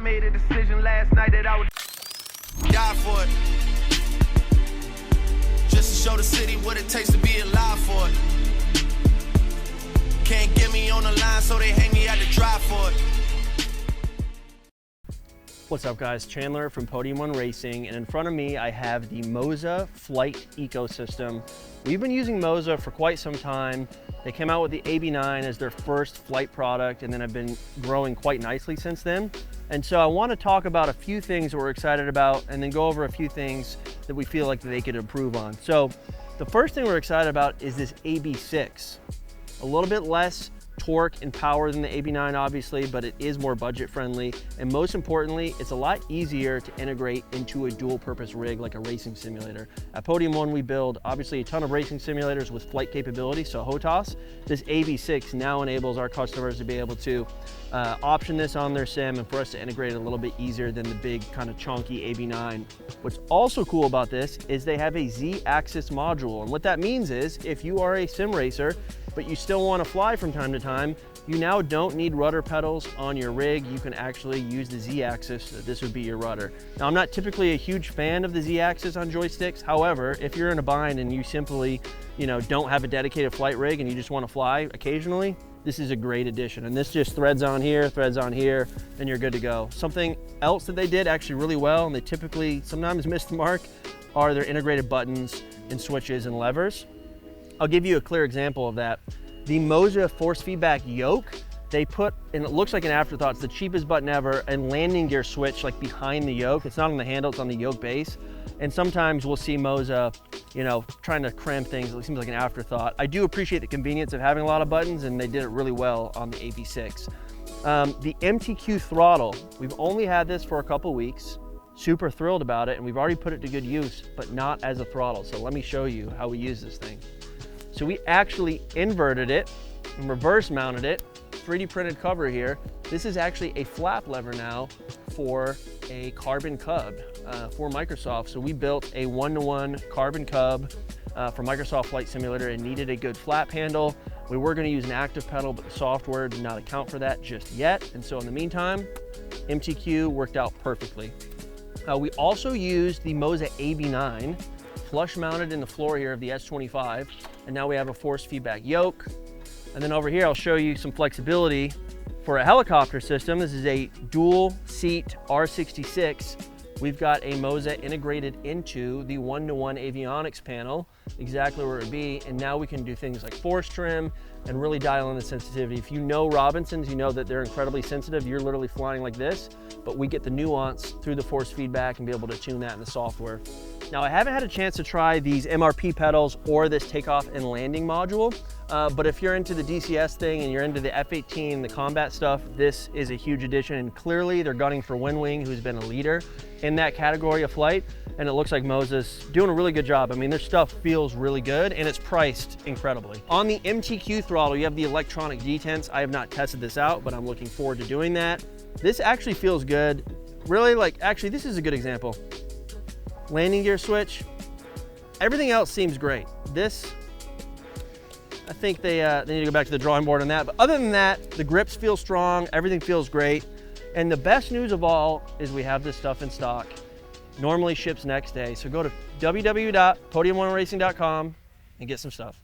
made a decision last night that I would die for it. Just to show the city what it takes to be alive for it. Can't get me on the line, so they hang me out to drive for it. What's up guys, Chandler from Podium Racing, and in front of me I have the MOZA flight ecosystem. We've been using MOZA for quite some time. They came out with the AB9 as their first flight product, and then have been growing quite nicely since then. And so I want to talk about a few things that we're excited about, and then go over a few things that we feel like they could improve on. So the first thing we're excited about is this AB6. A little bit less torque and power than the AB9 obviously, but it is more budget friendly, and most importantly it's a lot easier to integrate into a dual purpose rig like a racing simulator. At Podium we build obviously a ton of racing simulators with flight capability, so HOTAS. This AB6 now enables our customers to be able to option this on their sim and for us to integrate it a little bit easier than the big kind of chunky AB9. What's also cool about this is they have a Z-axis module, and what that means is if you are a sim racer but you still want to fly from time to time, you now don't need rudder pedals on your rig. You can actually use the Z-axis. This would be your rudder. Now, I'm not typically a huge fan of the Z-axis on joysticks. However, if you're in a bind and you simply, don't have a dedicated flight rig and you just want to fly occasionally, this is a great addition. And this just threads on here, and you're good to go. Something else that they did actually really well, and they typically sometimes miss the mark, are their integrated buttons and switches and levers. I'll give you a clear example of that. The MOZA force feedback yoke, they put, and it looks like an afterthought, it's the cheapest button ever, and landing gear switch like behind the yoke. It's not on the handle, it's on the yoke base. And sometimes we'll see MOZA, trying to cram things. It seems like an afterthought. I do appreciate the convenience of having a lot of buttons, and they did it really well on the AB6. The MTQ throttle, we've only had this for a couple weeks. Super thrilled about it, and we've already put it to good use, but not as a throttle. So let me show you how we use this thing. So we actually inverted it and reverse mounted it, 3D printed cover here. This is actually a flap lever now for a carbon cub for Microsoft. So we built a 1-to-1 carbon cub for Microsoft Flight Simulator and needed a good flap handle. We were gonna use an active pedal, but the software did not account for that just yet. And so in the meantime, MTQ worked out perfectly. We also used the MOZA AB9, flush mounted in the floor here of the S25, and now we have a force feedback yoke. And then over here I'll show you some flexibility for a helicopter system. This is a dual seat R66. We've got a MOZA integrated into the 1-to-1 avionics panel, exactly where it would be, and now we can do things like force trim and really dial in the sensitivity. If you know Robinsons, you know that they're incredibly sensitive. You're literally flying like this, but we get the nuance through the force feedback and be able to tune that in the software. Now, I haven't had a chance to try these MRP pedals or this takeoff and landing module, but if you're into the DCS thing and you're into the F-18, the combat stuff, this is a huge addition, and clearly they're gunning for Wing, who's been a leader in that category of flight, and it looks like MOZA's doing a really good job. I mean, their stuff feels really good, and it's priced incredibly. On the MTQ throttle, you have the electronic detents. I have not tested this out, but I'm looking forward to doing that. This actually feels good. Really, actually, this is a good example. Landing gear switch, everything else seems great. This, I think they need to go back to the drawing board on that. But other than that, the grips feel strong, everything feels great. And the best news of all is we have this stuff in stock. Normally ships next day. So go to www.podiumonracing.com and get some stuff.